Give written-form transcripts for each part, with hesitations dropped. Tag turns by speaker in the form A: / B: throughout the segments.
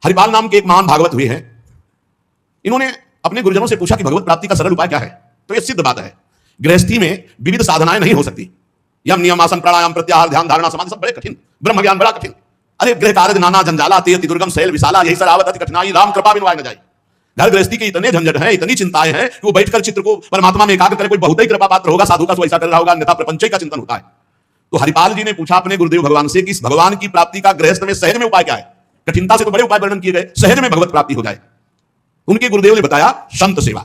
A: हरिपाल नाम के एक महान भागवत हुए हैं। इन्होंने अपने गुरुजनों से पूछा कि भगवत प्राप्ति का सरल उपाय क्या है। तो यह सिद्ध बात है, गृहस्थी में विविध साधनाएं नहीं हो सकती। यम नियम आसन प्राणायाम प्रत्याहार ध्यान धारणा समाधि सब बड़े कठिन, ब्रह्म ज्ञान बड़ा कठिन। अरे गृह कार्य नाना जंजाला तेति दुर्गम शैल विशाला, यही सरावत अति कठिनाई राम कृपा बिनवाय न जाए। घर गृहस्थी के इतने झंझट हैं, इतनी चिंताएं हैं कि वो बैठकर चित्र को परमात्मा में एकाग्र करे कोई बहुत ही कृपा पात्र होगा, साधु का तो ऐसा कर रहा होगा, अन्यथा प्रपंच का चिंतन होता है। तो हरिपाल जी ने पूछा अपने गुरुदेव भगवान से कि इस भगवान की प्राप्ति का गृहस्थ में सहज में उपाय क्या है। कठिनता से तो बड़े उपाय वर्णन किए गए, सहज में भगवत प्राप्ति हो जाए। उनके गुरुदेव ने बताया संत सेवा।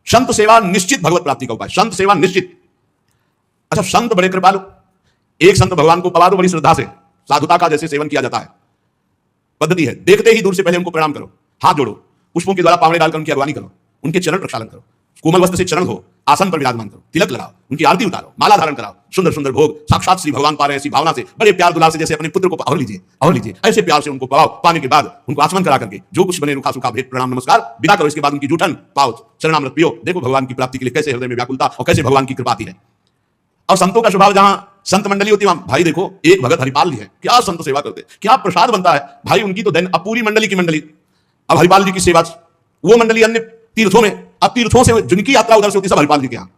A: संत सेवा निश्चित भगवत प्राप्ति का उपाय, संत सेवा निश्चित। अच्छा, संत बड़े कृपालु, एक संत भगवान को पवा दो बड़ी श्रद्धा से, साधुता का जैसे सेवन किया जाता है। पद्धति है, देखते ही दूर से पहले उनको प्रणाम करो, हाथ जोड़ो, पुष्पों के द्वारा पावड़े डालकर उनकी अगवानी करो, उनके चरण प्रक्षालन करो, कोमल वस्त्र से चरण धो, आसन पर विराजमान करो, तिलक लगाओ, उनकी आरती उतारो, माला धारण कराओ, सुंदर सुंदर भोग साक्षात श्री भगवान पा रहे हैं ऐसी भावना से, बड़े प्यार दुलार से जैसे अपने पुत्र को और लीजिए ऐसे प्यार से उनको पाओ। पाने के बाद उनको आचमन करा करके जो कुछ बने रूखा सूखा भेंट प्रणाम नमस्कार विदा करो। इसके बाद उनकी जूठन पाओ, चरणामृत पियो। देखो भगवान की प्राप्ति के लिए कैसे हृदय में व्याकुलता और कैसे भगवान की कृपा आती है। और संतों का स्वभाव, जहां संत मंडली होती है वहां भाई देखो, एक भगत हरिपाल जी है, क्या संत सेवा करते, क्या प्रसाद बनता है भाई। उनकी तो अब पूरी मंडली की मंडली, अब हरिपाल जी की सेवा, वो मंडली अन्य तीर्थों में, अब तीर्थों से जिनकी यात्रा उधर से होती है सब हरिपाल जी के यहाँ।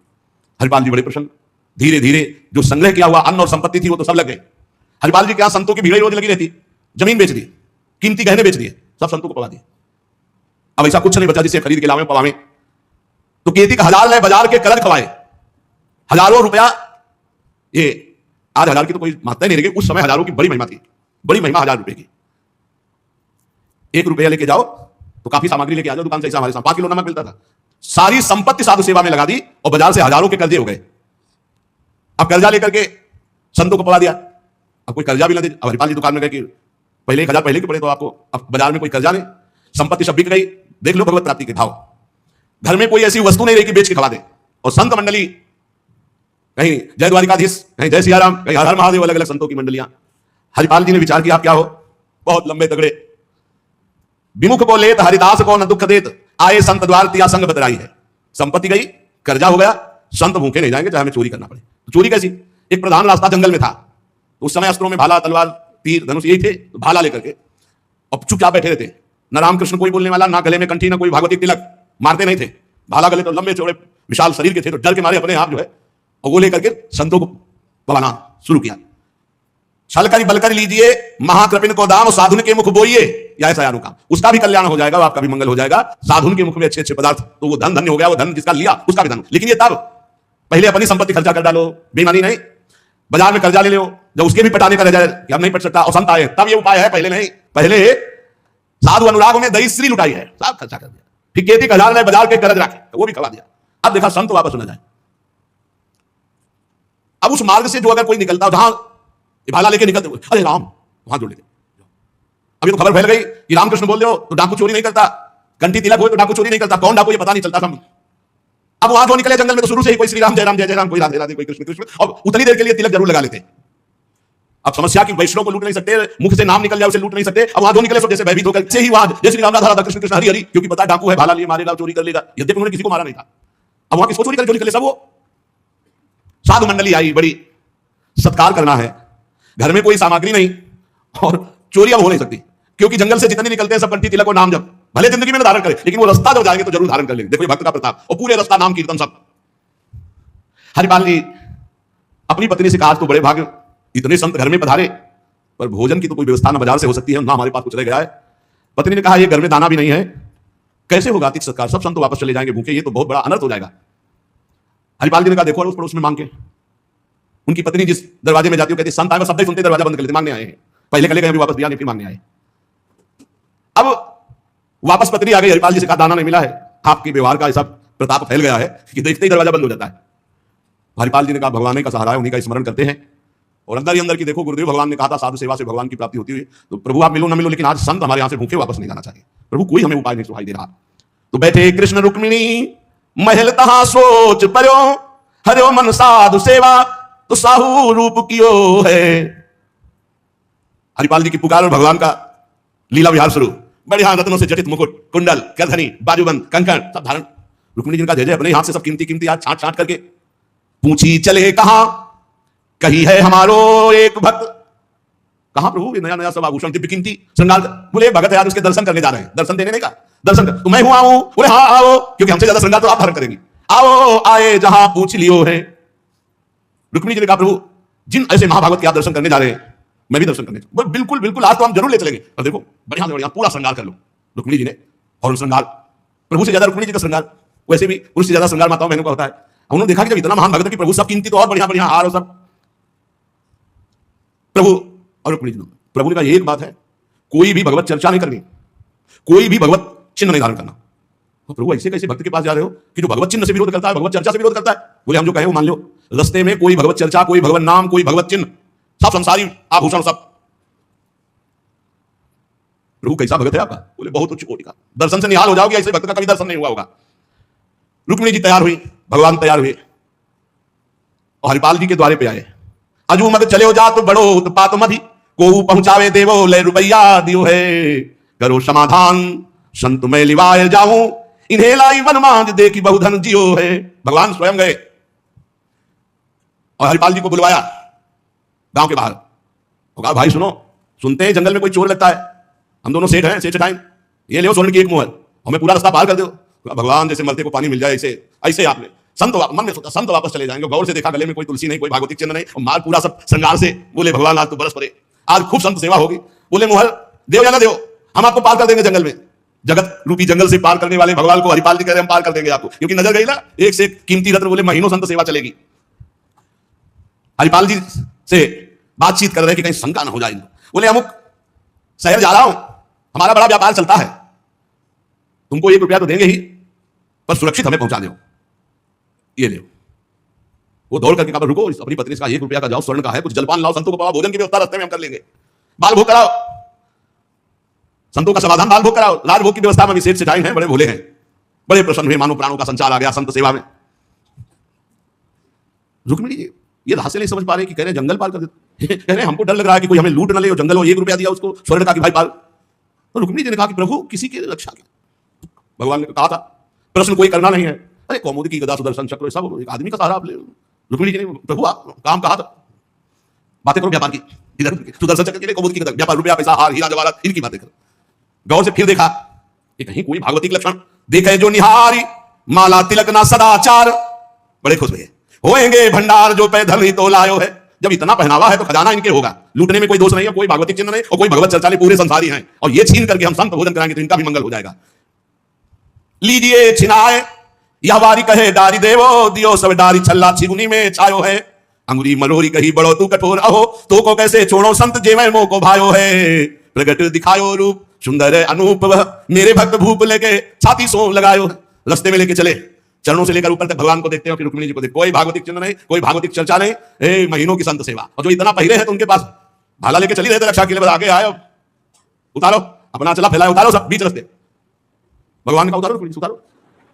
A: हरिपाल जी बड़े प्रसन्न, धीरे धीरे जो संग्रह किया हुआ अन्न और संपत्ति थी वो तो सब लग गए। हरिपाल जी के यहाँ संतों की भीड़ रोज लगी रहती, जमीन बेच दी, कीमती गहने बेच दिए, सब संतों को पवा दिए। अब ऐसा कुछ नहीं बचा जिसे खरीद के लावे पवावे। तो केती का 1000 लाए बाजार के करज खवाए, हजारों रुपया। ये आज 1000 की तो कोई मात्रा नहीं रहेगी, उस समय हजारों की बड़ी महिमा थी, बड़ी महिमा 1000 रुपए की। 1 रुपया लेके जाओ तो काफी सामग्री लेके आ जाओ दुकान से, ऐसा हमारे साथ 5 किलो नमक मिलता था। सारी संपत्ति साधु सेवा में लगा दी और बाजार से हजारों के कर्जे हो गए। अब कर्जा लेकर के संतों को पवा दिया, अब कोई कर्जा भी ना दे। अब हरिपाल जी दुकान में गए कि पहले 1000 पहले के पड़े तो आपको, अब बाजार में कोई कर्जा नहीं, संपत्ति सब बिक गई। देख लो भगवत प्राप्ति के भाव। घर में कोई ऐसी वस्तु नहीं रही कि बेच के खवा दे। और संत मंडली, कहीं जय द्वारिकाधीश, कहीं जय सियाराम, कहीं हर हर महादेव, अलग अलग संतों की मंडलियां। हरिपाल जी ने विचार किया आप क्या हो, बहुत लंबे तगड़े। विमुख को लेत हरिदास को न दुख देत, आए संत द्वार तिया संग बतराई है। संपत्ति गई, कर्जा हो गया, संत भूखे नहीं जाएंगे चाहे हमें चोरी करना पड़े। तो चोरी कैसी, एक प्रधान रास्ता जंगल में था, तो उस समय अस्त्रों में भाला तलवार तीर धनुष यही थे, तो भाला लेकर के अब चुपचाप बैठे रहते, न रामकृष्ण कोई बोलने वाला, ना गले में कंठी, ना कोई भागवती तिलक, मारते नहीं थे। भाला गले तो लंबे चौड़े विशाल शरीर के थे, तो डर के मारे अपने आप जो है और वो लेकर के संतों को पवाना शुरू किया। छल करी बल कर लीजिए महाकृपिन को दाम, साधुन के मुख बोइए, या ऐसा यारों का, उसका भी कल्याण हो जाएगा, आपका भी मंगल हो जाएगा। साधुन के मुख में अच्छे अच्छे पदार्थ, तो वो धन धन्य हो गया, वो धन जिसका लिया उसका भी धन। लेकिन ये तब, पहले अपनी संपत्ति खर्चा कर डालो, बेईमानी नहीं, बाजार में कर्जा ले लो, जब उसके भी पटाने का रह जाए कि अब नहीं पट सकता और संत आए, तब ये उपाय है। पहले नहीं, पहले साधु अनुराग में दहीश्री लुटाई है, सब खर्चा कर दिया। फिर खेती का 1000 बाजार के कर्ज रखे, वो भी खवा दिया। अब देखा संत वापस न जाए। अब उस मार्ग से जो अगर कोई निकलता, जहां भाला लेके निकलते, अरे राम वहां जोड़ लेते। अभी तो खबर फैल गई कि रामकृष्ण बोल रहे हो तो डाकू चोरी नहीं करता, कंठी तिलक हो तो डाकू चोरी नहीं करता, कौन डाकू ये पता नहीं चलता सब। अब वहां जो निकले जंगल में तो शुरू से ही कोई श्री राम जय राम जय जय राम, कोई राधे राधे, कोई कृष्ण कृष्ण, और उतनी देर के लिए तिलक जरूर लगा लेते। अब समस्या की वैष्णव को लूट नहीं सकते, मुख से नाम निकल जाए उसे लूट नहीं सकते। अब वहां जो निकले सब जैसे भयभीत होकर से ही वहां जय श्री राम राधा राधा कृष्ण कृष्ण हरि हरि, क्योंकि पता डाकू है, भाला लिए मारेगा, चोरी कर लेगा। यद्यपि उन्होंने किसी को मारा नहीं था। अब वहां किसको चोरी कर जो निकले सब वो साधु मंडली आई, बड़ी सत्कार करना है, घर में कोई सामग्री नहीं और चोरी अब हो नहीं सकती, क्योंकि जंगल से जितने निकलते हैं सब कंठी तिलक और नाम जप, भले जिंदगी में धारण करे लेकिन वो रास्ता जब जाएंगे तो जरूर धारण कर लेंगे। देखो भक्त का प्रताप, और पूरे रास्ता नाम कीर्तन सब। हरिपाल जी अपनी पत्नी से कहा तो बड़े भाग्य, इतने संत घर में पधारे, पर भोजन की तो कोई व्यवस्था ना बाजार से हो सकती है, ना हमारे पास कुछ रह गया है। पत्नी ने कहा ये घर में दाना भी नहीं है, कैसे होगा अतिथि सत्कार, सब संत वापस चले जाएंगे भूखे, ये तो बहुत बड़ा अनर्थ हो जाएगा। हरिपाल जी ने कहा देखो उस पड़ोस में मांग के। उनकी पत्नी जिस दरवाजे में जाती है कहती संत आए, शब्द सुनते दरवाजा बंद कर लेते, मांगने आए हैं। पहले कले गए, वापस दिया नहीं, फिर मांगने आए। अब वापस पत्नी आ गई, हरिपाल जी से कहा दाना नहीं मिला है, आपके व्यवहार का ऐसा प्रताप फैल गया है कि देखते ही दरवाजा बंद हो जाता है। हरिपाल जी ने कहा भगवान का सहारा है, उन्हीं का स्मरण करते हैं। और अंदर ही अंदर की देखो, गुरुदेव भगवान ने कहा था साधु सेवा से भगवान की प्राप्ति होती है, तो प्रभु आप मिलो ना मिलो, लेकिन आज संत हमारे यहां से भूखे वापस नहीं जाना चाहिए। प्रभु कोई हमें उपाय नहीं सुनाई दे रहा। तो बैठे कृष्ण रुक्मिणी महल तहां सोच पर्यो, हरिओ मन साधु सेवा तो साहू रूप कियो है। हरिपाल जी की पुकार और भगवान का लीला विहार शुरू। बढ़िया रत्नों से जटित मुकुट, कुंडल, करधनी, बाजूबंद, कंकण सब धारण। रुक्मिणी जी का जय जय अपने हाथ से सब कीमती कीमती हाथ छांट छांट करके पूछी चले कहां, कही है हमारो एक भक्त, कहां प्रभु ये नया नया सब आभूषण दिव्य कीमती श्रृंगार? बोले भगत है आज उसके दर्शन करने जा रहे हैं, दर्शन देने नहीं का, दर्शन कर। तो मैं हूं आऊं? बोले हाँ आओ, क्योंकि हमसे ज्यादा श्रृंगार तो आप धारण करेंगी। आओ आए जहां पूछ लियो है। रुक्मिणी जी ने कहा प्रभु जिन ऐसे महाभागवत के आप दर्शन करने जा रहे हैं मैं भी दर्शन करने बोले बिल्कुल बिल्कुल आज तो हम जरूर ले चलेंगे। और देखो बढ़िया से बढ़िया पूरा श्रृंगार कर लो रुक्मिणी जी ने। और श्रृंगार प्रभु से ज्यादा रुक्मिणी जी का श्रृंगार, वैसे भी पुरुष से ज्यादा श्रृंगार माताओं बहनों का होता है। उन्होंने देखा कि जब इतना महान भगत है कि प्रभु सब कीमती तो और बढ़िया बढ़िया हार और सब प्रभु और रुक्मिणी जी। प्रभु ने कहा एक बात है, कोई भी भगवत चर्चा नहीं करनी, कोई भी भगवत चिन्ह नहीं धारण करना। तो प्रभु ऐसे कैसे भक्त के पास जा रहे हो कि जो भगवत चिन्ह से विरोध करता है, भगवत चर्चा से विरोध करता है? बोले हम जो कहे वो मान लो, रस्ते में कोई भगवत चर्चा, कोई भगवत नाम, कोई भगवत चिन्ह, सब संसारी आभूषण सब। प्रभु कैसा भगत है आपका? बोले बहुत उच्च कोटि का, दर्शन से निहाल हो जाओगे, ऐसे भक्त का कभी दर्शन नहीं हुआ होगा। रुक्मिणी जी तैयार हुई, भगवान तैयार हुए और हरिपाल जी के द्वारे पे आए। अजू मत चले हो जा तो बड़ो उत्पात मधि, को पहुंचावे देवो ले रुपया दियो है, करो समाधान संत मैं लिवाए जाऊं, इन्हें लाई वन मांझ दे की बहुधन जियो है। भगवान स्वयं गए और हरिपाल जी को बुलवाया गांव के बाहर। कहा भाई सुनो, सुनते हैं जंगल में कोई चोर लगता है, हम दोनों सेठ हैं, सेठ टाइम, ये ले स्वर्ण की एक मोहर, हमें पूरा रास्ता पार कर दो। भगवान जैसे मरते को पानी मिल जाए ऐसे ऐसे आपने संत मन में सोचा संत वापस चले जाएंगे। गौर से देखा गले में कोई तुलसी नहीं, कोई भागवतिक चिन्ह नहीं, और माल पूरा सब श्रृंगार से। बोले भगवान आज तो बरस पड़े, आज खूब संत सेवा होगी। बोले मोहर देव या ना देव, हम आपको पार कर देंगे जंगल में, जगत रूपी जंगल से पार करने वाले भगवान को हरिपाल जी कह रहे हम पार कर देंगे आपको, क्योंकि नजर गई ना एक से कीमती रत्न। बोले महीनों संत सेवा चलेगी। हरिपाल जी से बातचीत कर रहे कि कहीं शंका ना हो जाए। बोले अमुक शहर जा रहा हूं, हमारा बड़ा व्यापार चलता है, तुमको 1 रुपया तो देंगे ही, पर सुरक्षित हमें पहुंचा दो, ये ले। वो दौड़ करके कहा रुको, अपनी पत्नी से कहा 1 रुपया का जाओ, स्वर्ण का है, कुछ जलपान लाओ, संतों को पाओ, भोजन की व्यवस्था रास्ते में हम कर लेंगे, बाल भोग कराओ, संतों का समाधान बाल भोग कराओ। राजभोग की व्यवस्था में विशेष से टाइम है, बड़े भोले हैं, बड़े प्रसन्न हुए, मानो प्राणों का संचार आ गया संत सेवा में। रुक्मिणी जी ये रहस्य नहीं समझ पा रहे कि कह रहे जंगल पार कर देते, कह रहे हमको डर लग रहा है कि कोई हमें लूट न ले, जंगल हो, 1 रुपया दिया उसको, स्वर्ण का कि भाई पाल। तो रुक्मिणी जी ने कहा कि प्रभु किसी की रक्षा की, भगवान ने कहा था प्रश्न कोई करना नहीं है। अरे कौमुदी की गदा सुदर्शन चक्र सब एक आदमी का सहारा आप ले। रुक्मिणी जी ने प्रभु आप काम कहा था, बातें करो व्यापार की, इधर सुदर्शन चक्र के लिए कौमुदी की गदा, व्यापार, रुपया पैसा हार हीरा जवाहरात इनकी बातें करो। गौर से फिर देखा कि कहीं कोई भागवतिक लक्षण देखे जो निहारी, माला तिलक ना सदाचार, बड़े खुश हुए। होएंगे भंडार जो पे धन ही तो लायो है, जब इतना पहनावा है तो खजाना इनके होगा, लूटने में कोई दोष नहीं है, कोई भागवतिक चिन्ह नहीं और कोई भगवत चर्चा नहीं, पूरे संसारी हैं, और ये छीन करके हम संत भोजन कराएंगे तो इनका भी मंगल हो जाएगा। लीजिए छिनाए यह वारी कहे डारी देवो, दियो सब डारी छल्ला छिगुनी में छायो है, अंगुरी मरोरी कही बड़ो तू कठोर अहो, तो को कैसे छोड़ो संत जेवै मो को भायो है, प्रगट दिखायो रूप सुंदर अनूप, मेरे भक्त भूप लेके छाती सो लगायो। रास्ते में लेके चले, चरणों से लेकर ऊपर तक भगवान को देखते हो, फिर रुक्मिणी जी को देखते, कोई भागवतिक चिन्ह नहीं, कोई भागवतिक चर्चा नहीं, महीनों की संत सेवा। और जो इतना पहले है तो उनके पास भाला लेके चली रहे थे रक्षा के लिए, आगे आए, उतारो अपना चला फैलाए, उतारो सब बीच रास्ते। भगवान का उतारो, रुक्मिणी उतारो।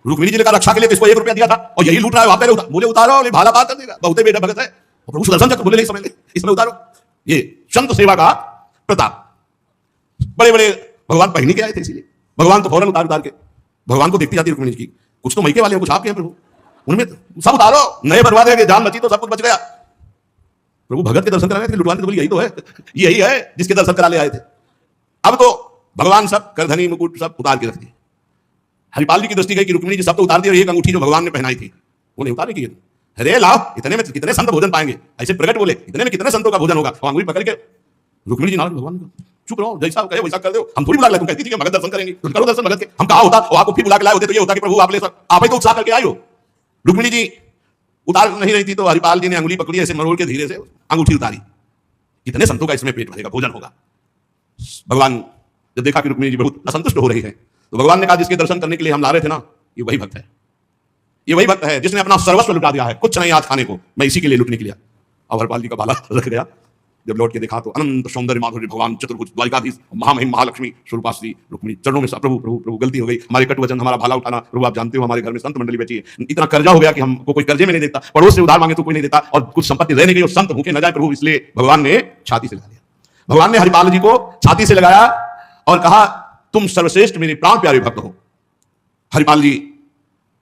A: रुक्मिणी जी ने कहा रक्षा के लिए इसको 1 रुपया दिया था और यही लूट रहा है, वहां पे बोले उतारो, भाला पार कर देगा, बहुते बेटा भगत है। प्रभु सुदर्शन चक्र बोले नहीं समझ, इसमें उतारो। ये संत सेवा का प्रताप, बड़े बड़े भगवान पहनी के आए थे, इसीलिए भगवान तो फौरन उतार के भगवान को देखती जाती रुक्मिणी जी की, कुछ तो मैके वाले हैं, कुछ आपके हैं प्रभु, उनमें सब उतारो, नए बर्बाद देंगे, जान बची तो सब कुछ बच गया। प्रभु भगत के दर्शन कराने थे, लुटवाने तो बोले यही तो है, यही है जिसके दर्शन करा ले आए थे। अब तो भगवान सब करधनी मुकुट सब उतार के रख दिए। हरिपाल जी की दृष्टि गई कि रुक्मिणी जी सब तो उतार दिए, एक अंगूठी जो भगवान ने पहनाई थी वो नहीं उतारने की। अरे लाओ, इतने में कितने संत भोजन पाएंगे, ऐसे प्रकट बोले इतने में कितने संतों का भोजन होगा। अंगूठी पकड़ के रुक्मिणी जी नाराज, भगवान चुप रहो, जैसा कहे वैसा कर दो, हम थोड़ी बुला ले, तुम कहती थी कि भगत दर्शन करेंगे, तुम करो दर्शन भगत के, हम कहा होता और आपको फिर बुला के लाए होते तो ये होता कि प्रभु आप ले आप ही तो उत्साह करके आई हो। रुक्मिणी जी उतार नहीं रही थी तो हरिपाल जी ने अंगुली पकड़ी, ऐसे मरोड़ के धीरे से अंगूठी उतारी, इतने संतों का इसमें पेट भरेगा, भोजन होगा। भगवान जब देखा कि रुक्मिणी जी बहुत असंतुष्ट हो रही है तो भगवान ने कहा जिसके दर्शन करने के लिए हम ला रहे थे ना, ये वही भक्त है, ये वही भक्त है जिसने अपना सर्वस्व लुटा दिया है, कुछ नहीं आज खाने को, मैं इसी के लिए लुटने के लिए। अब हरिपाल जी का बाला रख गया, जब लौट के देखा तो अनंत सौंदर्य माधुर्य भगवान चतुर्भुज द्वारिकाधीश महामहिम महालक्ष्मी स्वरूपा श्री रुक्मिणी चरणों में प्रभु प्रभु प्रभु गलती हो गई, हमारे कटु वचन, हमारा भाला उठाना, प्रभु आप जानते हो हमारे घर में संत मंडली बैठी है, इतना कर्जा हो गया कि हमको कोई कर्जे में नहीं देता, पड़ोस से उधार मांगे तो कोई नहीं देता, और कुछ संपत्ति रहने गई और संत भूखे न जाए प्रभु, इसलिए भगवान ने छाती से लगा दिया। भगवान ने हरिपाल जी को छाती से लगाया और कहा तुम सर्वश्रेष्ठ मेरे प्राण प्यारे भक्त हो। हरिपाल जी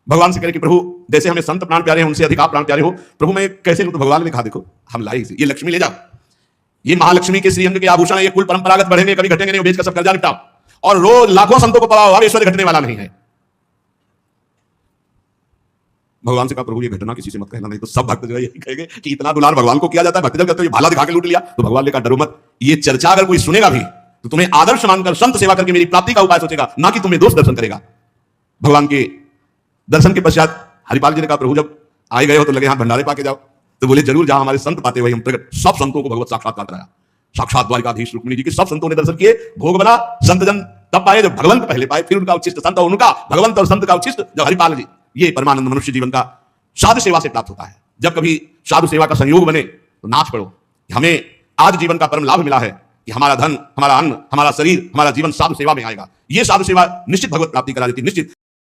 A: भगवान से कहे कि प्रभु जैसे हमें संत प्राण प्यारे हैं उनसे अधिक आप प्राण प्यारे हो, प्रभु मैं कैसे लूं? तो भगवान ने कहा देखो हम लाई ये लक्ष्मी ले जाओ, ये महालक्ष्मी के श्रीअंग के आभूषण है, ये कुल परंपरागत बढ़ेंगे, कभी घटेंगे नहीं, बेच कर सब कर्जा निपटाओ। और रोज लाखों संतों को पवाओ, अब ऐश्वर्य घटने वाला नहीं है। भगवान से कहा प्रभु ये घटना किसी से मत कहना, नहीं तो सब भक्त जो है यही कहेंगे कि इतना दुलार भगवान को किया जाता है, भक्त जब कहते हो ये भाला दिखा के लूट लिया। तो भगवान ने कहा डरो मत, ये चर्चा अगर कोई सुनेगा भी तो तुम्हें आदर्श मानकर संत सेवा करके मेरी प्राप्ति का उपाय सोचेगा, ना कि तुम्हें दोष दर्शन करेगा। भगवान के दर्शन के पश्चात हरिपाल जी ने कहा प्रभु जब आए गए हो तो लगे हाथ भंडारे पाके जाओ। तो बोले जरूर, जहां हमारे संत पाते वही हम प्रकट। सब संतों को भगवत साक्षात्कार कराया, साक्षात द्वारिकाधीश रुक्मिणी जी के सब संतों ने दर्शन किए, भोग बना। संत जन तब पाए जब भगवंत पहले पाए, फिर उनका उच्छिष्ट संत और उनका भगवंत और संत का उच्छिष्ट जब हरिपाल जी। ये परमानंद मनुष्य जीवन का साधु सेवा से प्राप्त होता है। जब कभी साधु सेवा का संयोग बने तो नाच पड़ो। हमें आज जीवन का परम लाभ मिला है कि हमारा धन, हमारा अन्न, हमारा शरीर, हमारा जीवन साधु सेवा में आएगा। ये साधु सेवा निश्चित भगवत प्राप्ति करा देती, निश्चित।